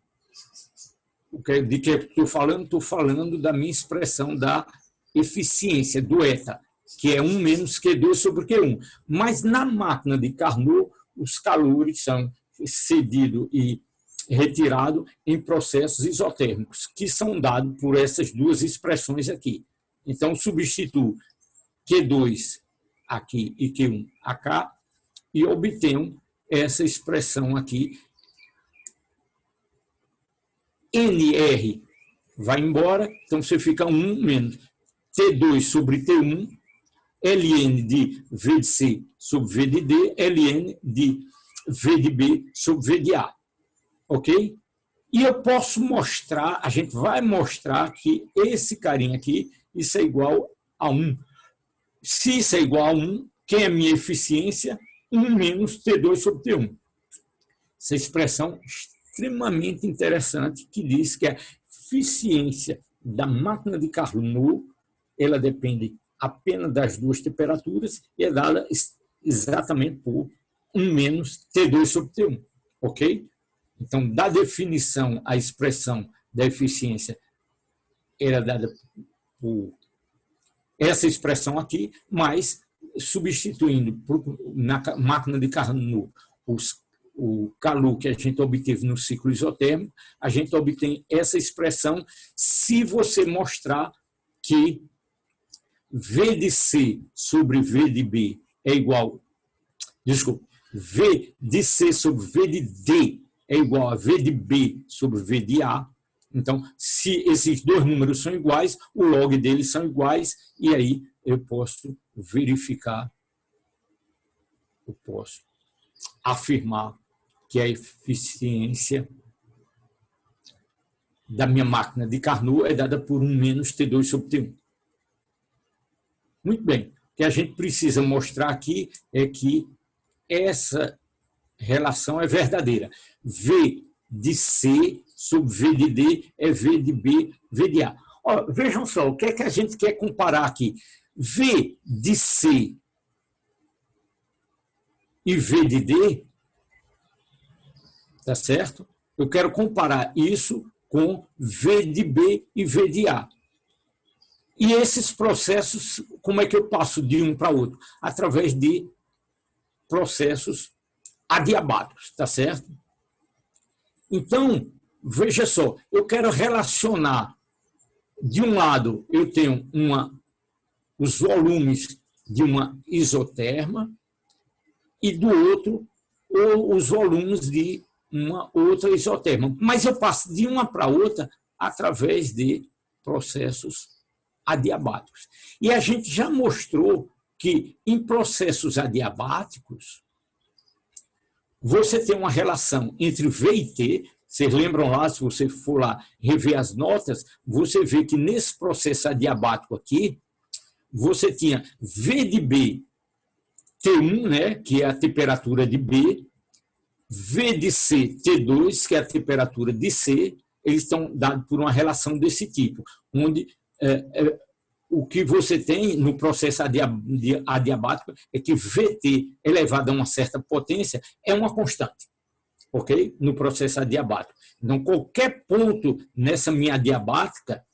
de que estou falando? Estou falando da minha expressão da eficiência, do eta, que é 1 menos Q2 sobre Q1. Mas na máquina de Carnot, os calores são cedidos e retirados em processos isotérmicos, que são dados por essas duas expressões aqui. Então, substituo Q2 aqui e Q1 acá e obtenho essa expressão aqui. NR vai embora, então você fica 1 menos T2 sobre T1, ln de V de C sobre V de D, ln de V de B sobre V de A. Ok? E eu posso mostrar, a gente vai mostrar que esse carinha aqui, isso é igual a 1. Se isso é igual a 1, quem é a minha eficiência? 1 menos T2 sobre T1. Essa expressão extremamente interessante que diz que a eficiência da máquina de Carnot, ela depende apenas das duas temperaturas e é dada exatamente por 1 menos T2 sobre T1. Ok? Então, da definição, a expressão da eficiência era dada por essa expressão aqui, mas substituindo na máquina de Carnot o calor que a gente obteve no ciclo isotérmico, a gente obtém essa expressão se você mostrar que V de C sobre V de B é igual, desculpa, V de C sobre V de D é igual a V de B sobre V de A. Então, se esses dois números são iguais, o log deles são iguais, e aí eu posso verificar, eu posso afirmar que a eficiência da minha máquina de Carnot é dada por 1 menos T2 sobre T1. Muito bem. O que a gente precisa mostrar aqui é que essa relação é verdadeira. V de C sobre V de D é V de B, V de A. Ó, vejam só, o que é que a gente quer comparar aqui? V de C e V de D, tá certo? Eu quero comparar isso com V de B e V de A. E esses processos, como é que eu passo de um para outro? Através de processos adiabáticos, tá certo? Então, veja só, eu quero relacionar, de um lado, eu tenho os volumes de uma isoterma, e do outro, os volumes de uma outra isoterma. Mas eu passo de uma para outra através de processos adiabáticos. E a gente já mostrou que em processos adiabáticos, você tem uma relação entre V e T. Vocês lembram lá, se você for lá rever as notas, você vê que nesse processo adiabático aqui, você tinha V de B, T1, né, que é a temperatura de B, V de C, T2, que é a temperatura de C, eles estão dados por uma relação desse tipo, onde o que você tem no processo adiabático é que VT elevado a uma certa potência é uma constante, ok? No processo adiabático. Então, qualquer ponto nessa minha adiabática,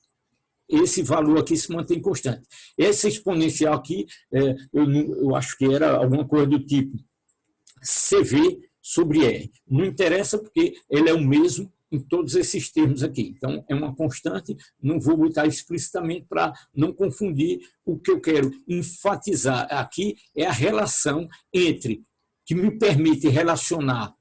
esse valor aqui se mantém constante. Essa exponencial aqui, eu acho que era alguma coisa do tipo CV sobre R. Não interessa porque ele é o mesmo em todos esses termos aqui. Então, é uma constante, não vou botar explicitamente para não confundir. O que eu quero enfatizar aqui é a relação entre, que me permite relacionar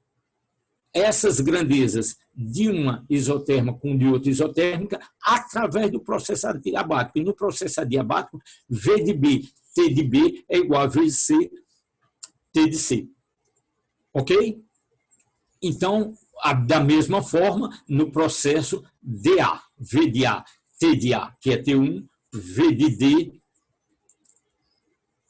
essas grandezas de uma isoterma com de outra isotérmica através do processo adiabático. E no processo adiabático, V de B, T de B é igual a V de C, T de C. Ok? Então, da mesma forma, no processo DA, V de A, T de A, que é T1, V de D,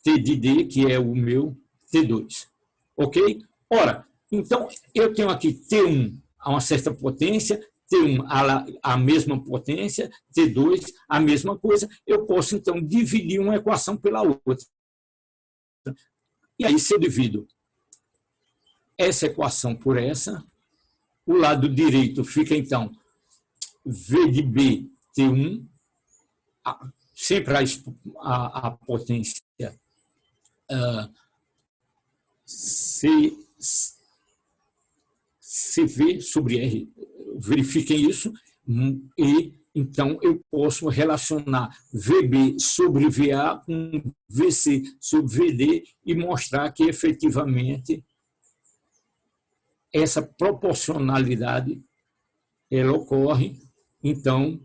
T de D, que é o meu T2. Ok? Ora, Então, eu tenho aqui T1 a uma certa potência, T1 a mesma potência, T2 a mesma coisa. Eu posso, então, dividir uma equação pela outra. E aí, se eu divido essa equação por essa, o lado direito fica, então, V de B, T1, sempre a potência CV sobre R. Verifiquem isso, e então eu posso relacionar VB sobre VA com VC sobre VD e mostrar que efetivamente essa proporcionalidade ela ocorre. Então,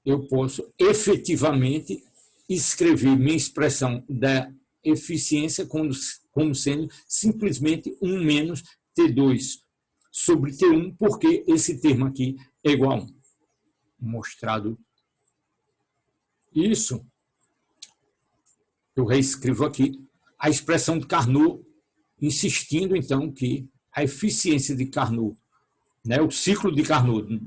eu posso efetivamente escrever minha expressão da eficiência como sendo simplesmente 1 menos T2 sobre T1, porque esse termo aqui é igual a 1. Mostrado isso, eu reescrevo aqui a expressão de Carnot, insistindo, então, que a eficiência de Carnot, né, o ciclo de Carnot,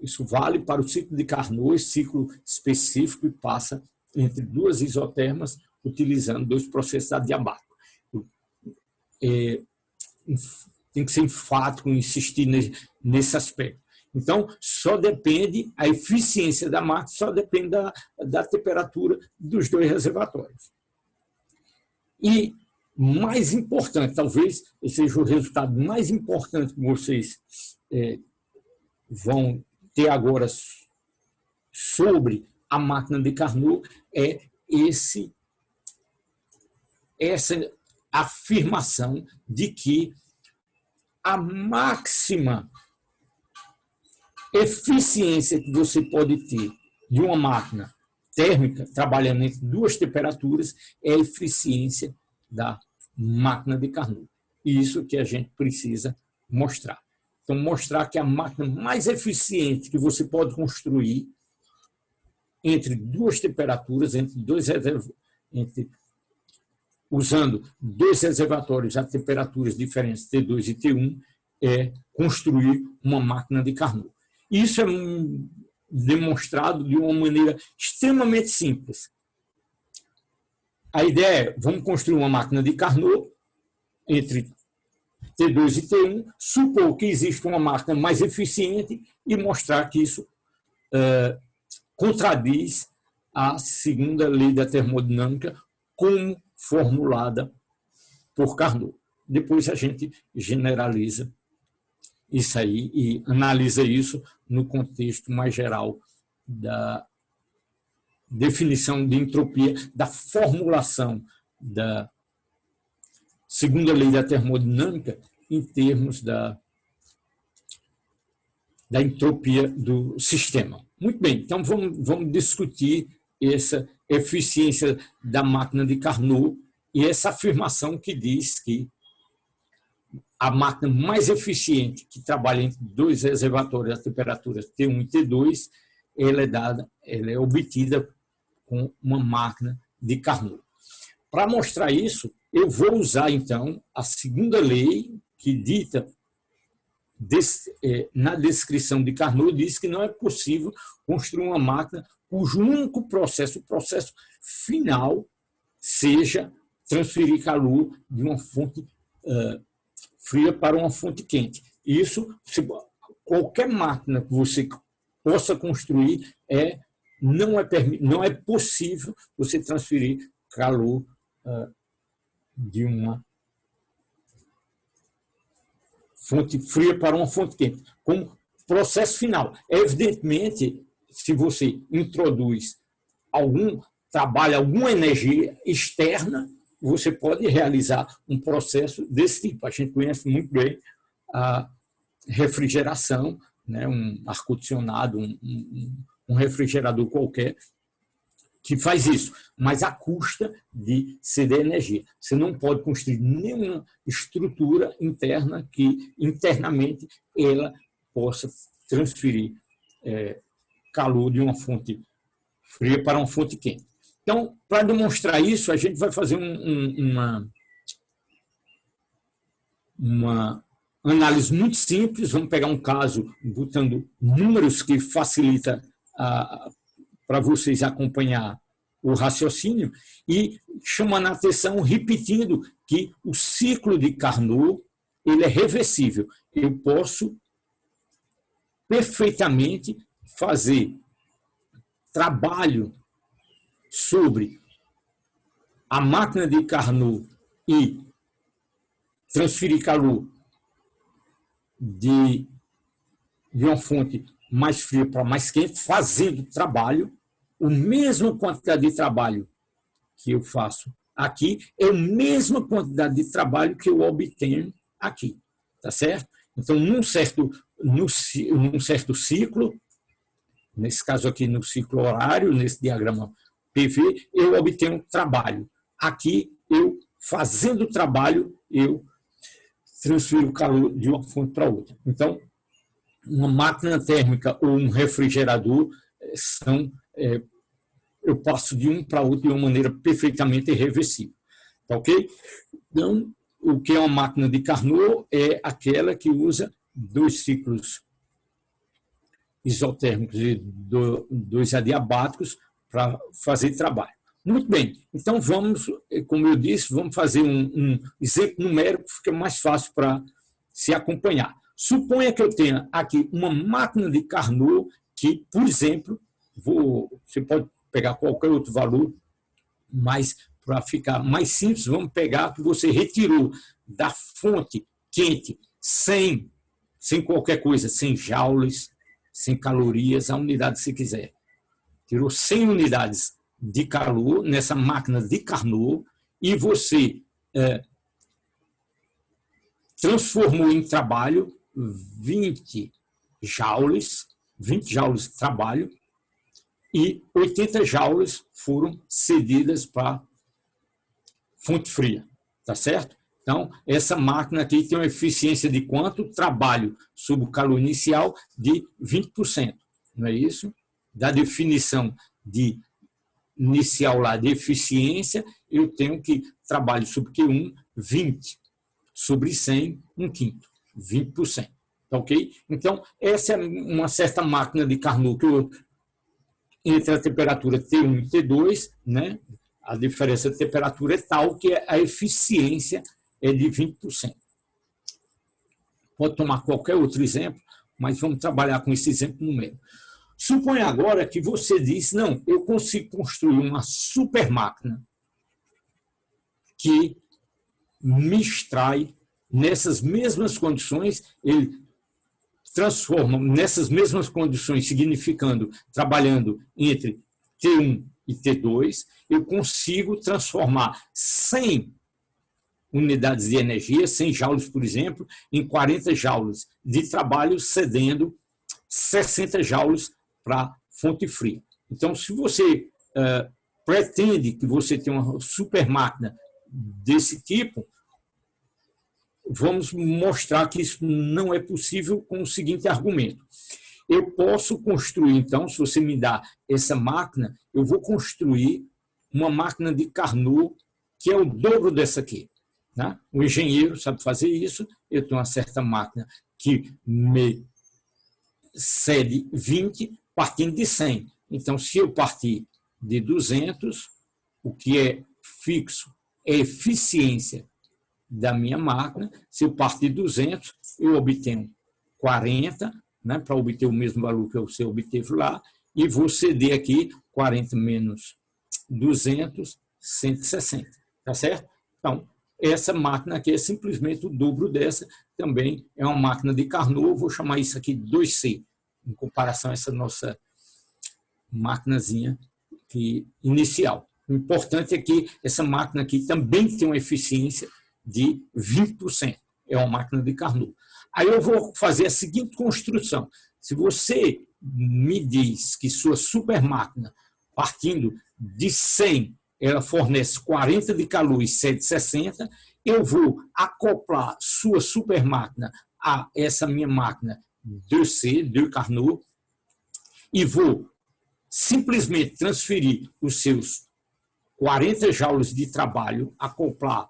isso vale para o ciclo de Carnot, esse ciclo específico, e passa entre duas isotermas, utilizando dois processos adiabáticos. Tem que ser enfático, insistir nesse aspecto. Então, só depende, a eficiência da máquina só depende da temperatura dos dois reservatórios. E, mais importante, talvez seja o resultado mais importante que vocês vão ter agora sobre a máquina de Carnot, é essa afirmação de que a máxima eficiência que você pode ter de uma máquina térmica, trabalhando entre duas temperaturas, é a eficiência da máquina de Carnot. E isso que a gente precisa mostrar. Então, mostrar que a máquina mais eficiente que você pode construir entre duas temperaturas, usando dois reservatórios a temperaturas diferentes, T2 e T1, é construir uma máquina de Carnot. Isso é demonstrado de uma maneira extremamente simples. A ideia é, vamos construir uma máquina de Carnot entre T2 e T1, supor que existe uma máquina mais eficiente e mostrar que isso contradiz a segunda lei da termodinâmica como formulada por Carnot. Depois a gente generaliza isso aí e analisa isso no contexto mais geral da definição de entropia, da formulação da segunda lei da termodinâmica em termos da entropia do sistema. Muito bem, então vamos discutir essa eficiência da máquina de Carnot e essa afirmação que diz que a máquina mais eficiente que trabalha entre dois reservatórios a temperaturas T1 e T2, ela é obtida com uma máquina de Carnot. Para mostrar isso, eu vou usar, então, a segunda lei que dita na descrição de Carnot, diz que não é possível construir uma máquina cujo único processo, o processo final, seja transferir calor de uma fonte fria para uma fonte quente. Isso, qualquer máquina que você possa construir, não é possível você transferir calor de uma fonte fria para uma fonte quente, como processo final. Evidentemente, se você introduz trabalha alguma energia externa, você pode realizar um processo desse tipo. A gente conhece muito bem a refrigeração, né, um ar-condicionado, um refrigerador qualquer, que faz isso, mas à custa de ceder energia. Você não pode construir nenhuma estrutura interna que, internamente, ela possa transferir calor de uma fonte fria para uma fonte quente. Então, para demonstrar isso, a gente vai fazer uma análise muito simples. Vamos pegar um caso botando números que facilita para vocês acompanhar o raciocínio e chamando a atenção, repetindo que o ciclo de Carnot ele é reversível. Eu posso perfeitamente fazer trabalho sobre a máquina de Carnot e transferir calor de uma fonte mais fria para mais quente, fazendo trabalho, a mesma quantidade de trabalho que eu faço aqui é a mesma quantidade de trabalho que eu obtenho aqui, tá certo? Então, num certo ciclo, nesse caso aqui no ciclo horário, nesse diagrama PV, eu obtenho trabalho. Aqui, eu fazendo trabalho, eu transfiro o calor de uma fonte para outra. Então, uma máquina térmica ou um refrigerador eu passo de um para outro de uma maneira perfeitamente reversível. Tá ok? Então, o que é uma máquina de Carnot é aquela que usa 2 ciclos isotérmicos e 2 adiabáticos para fazer trabalho. Muito bem, então vamos, como eu disse, vamos fazer um exemplo numérico que fica mais fácil para se acompanhar. Suponha que eu tenha aqui uma máquina de Carnot que, por exemplo, você pode pegar qualquer outro valor, mas para ficar mais simples, vamos pegar que você retirou da fonte quente sem qualquer coisa, sem joules, sem calorias, a unidade se quiser. Tirou 100 unidades de calor nessa máquina de Carnot e você transformou em trabalho 20 joules de trabalho e 80 joules foram cedidas para fonte fria, tá certo? Então, essa máquina aqui tem uma eficiência de quanto? Trabalho sob o calor inicial de 20%, não é isso? Da definição de inicial lá de eficiência, eu tenho que trabalho sobre Q1, 20, sobre 100, 1/5, 20%. Tá ok? Então, essa é uma certa máquina de Carnot que entre a temperatura T1 e T2, né? A diferença de temperatura é tal que a eficiência é de 20%. Pode tomar qualquer outro exemplo, mas vamos trabalhar com esse exemplo numérico. Suponha agora que você diz, não, eu consigo construir uma super máquina que me extrai nessas mesmas condições, ele transforma nessas mesmas condições, significando, trabalhando entre T1 e T2, eu consigo transformar 100 unidades de energia, 100 joules, por exemplo, em 40 joules de trabalho, cedendo 60 joules para fonte fria. Então, se você pretende que você tenha uma super máquina desse tipo, vamos mostrar que isso não é possível com o seguinte argumento. Eu posso construir, então, se você me dá essa máquina, eu vou construir uma máquina de Carnot que é o dobro dessa aqui. Né? O engenheiro sabe fazer isso, eu tenho uma certa máquina que me cede 20 partindo de 100. Então, se eu partir de 200, o que é fixo é a eficiência da minha máquina. Se eu partir de 200, eu obtenho 40, né, para obter o mesmo valor que você obteve lá, e vou ceder aqui 40 menos 200, 160. Tá certo? Então, essa máquina aqui é simplesmente o dobro dessa, também é uma máquina de Carnot, vou chamar isso aqui de 2C, em comparação a essa nossa maquinazinha inicial. O importante é que essa máquina aqui também tem uma eficiência de 20%. É uma máquina de Carnot. Aí eu vou fazer a seguinte construção. Se você me diz que sua super máquina, partindo de 100, ela fornece 40 de calor e 760, eu vou acoplar sua super máquina a essa minha máquina 2C, de Carnot, e vou simplesmente transferir os seus 40 joules de trabalho, acoplar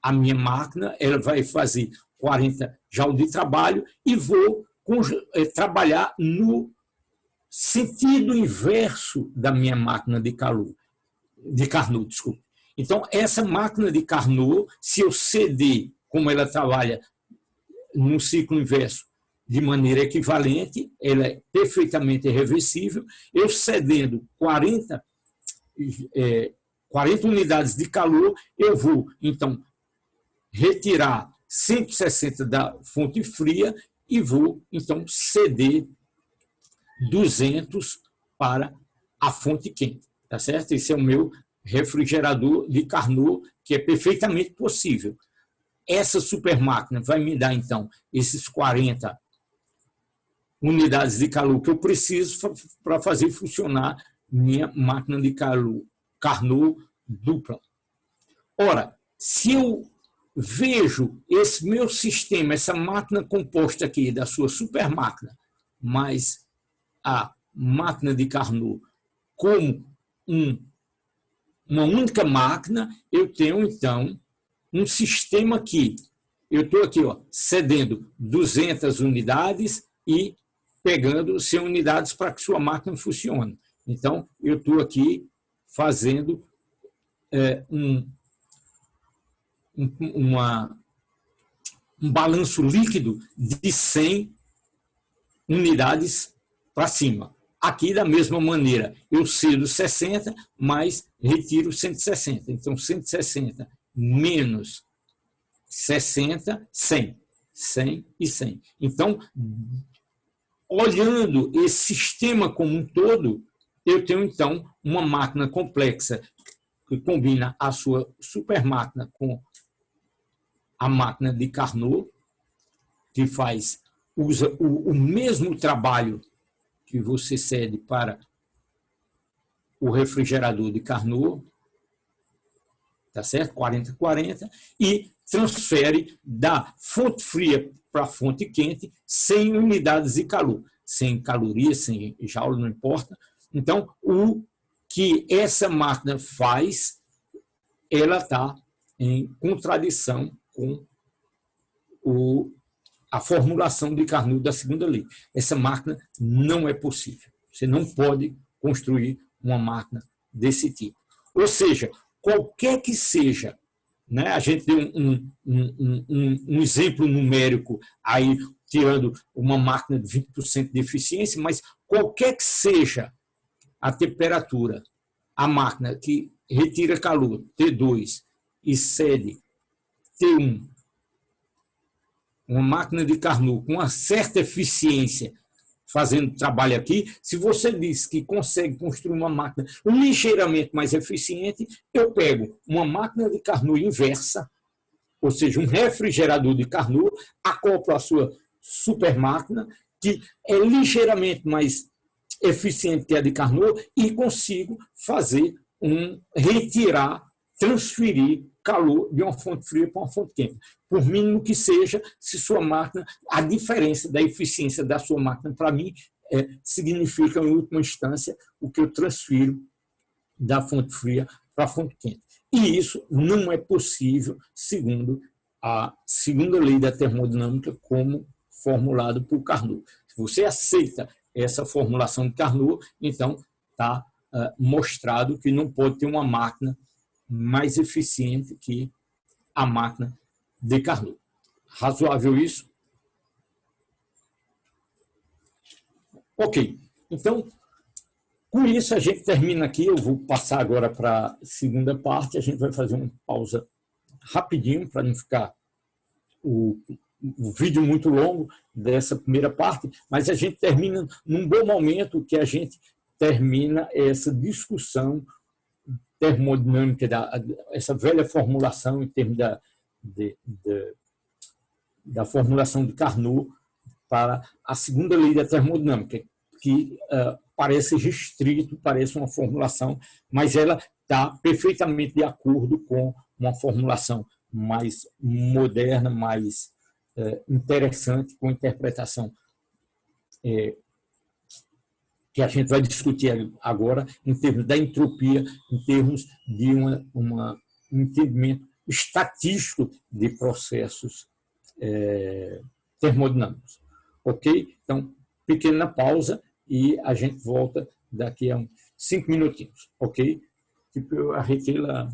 a minha máquina, ela vai fazer 40 joules de trabalho e vou trabalhar no sentido inverso da minha máquina de Carnot, desculpa. Então, essa máquina de Carnot, se eu ceder, como ela trabalha no ciclo inverso de maneira equivalente, ela é perfeitamente reversível, eu cedendo 40 unidades de calor, eu vou, então, retirar 160 da fonte fria e vou, então, ceder 200 para a fonte quente, tá certo? Esse é o meu refrigerador de Carnot, que é perfeitamente possível. Essa super máquina vai me dar, então, esses 40 unidades de calor que eu preciso para fazer funcionar minha máquina de Carnot dupla. Ora, se eu vejo esse meu sistema, essa máquina composta aqui da sua super máquina, mais a máquina de Carnot, como uma única máquina, eu tenho, então, um sistema que eu estou aqui, cedendo 200 unidades e pegando 100 unidades para que sua máquina funcione. Então, eu estou aqui fazendo um balanço líquido de 100 unidades para cima. Aqui, da mesma maneira, eu cedo 60, mas retiro 160. Então, 160 menos 60, 100. 100 e 100. Então, olhando esse sistema como um todo, eu tenho, então, uma máquina complexa que combina a sua super máquina com a máquina de Carnot, que usa o mesmo trabalho que você cede para o refrigerador de Carnot, tá certo? 40-40, e transfere da fonte fria para a fonte quente 100 unidades de calor, 100 calorias, 100 joules, não importa. Então, o que essa máquina faz, ela está em contradição com a formulação de Carnot da segunda lei. Essa máquina não é possível. Você não pode construir uma máquina desse tipo. Ou seja, qualquer que seja, né, a gente deu um exemplo numérico aí, tirando uma máquina de 20% de eficiência, mas qualquer que seja a temperatura, a máquina que retira calor, T2, e cede T1, uma máquina de Carnot com uma certa eficiência fazendo trabalho aqui, se você diz que consegue construir uma máquina ligeiramente mais eficiente, eu pego uma máquina de Carnot inversa, ou seja, um refrigerador de Carnot, acoplo a sua super máquina, que é ligeiramente mais eficiente que a de Carnot, e consigo fazer retirar, transferir calor de uma fonte fria para uma fonte quente. Por mínimo que seja, se sua máquina, a diferença da eficiência da sua máquina, para mim, significa, em última instância, o que eu transfiro da fonte fria para a fonte quente. E isso não é possível, segundo a segunda lei da termodinâmica, como formulado por Carnot. Se você aceita essa formulação de Carnot, então está mostrado que não pode ter uma máquina mais eficiente que a máquina de Carnot. Razoável isso? Ok. Então, com isso a gente termina aqui. Eu vou passar agora para a segunda parte. A gente vai fazer uma pausa rapidinho para não ficar o vídeo muito longo dessa primeira parte, mas a gente termina num bom momento que a gente termina essa discussão termodinâmica, essa velha formulação em termos da formulação de Carnot para a segunda lei da termodinâmica, que parece restrito, parece uma formulação, mas ela está perfeitamente de acordo com uma formulação mais moderna, mais interessante, com interpretação que a gente vai discutir agora em termos da entropia, em termos de um entendimento estatístico de processos termodinâmicos. Ok? Então, pequena pausa e a gente volta daqui a uns 5 minutinhos. Ok? Tipo, eu arretei lá.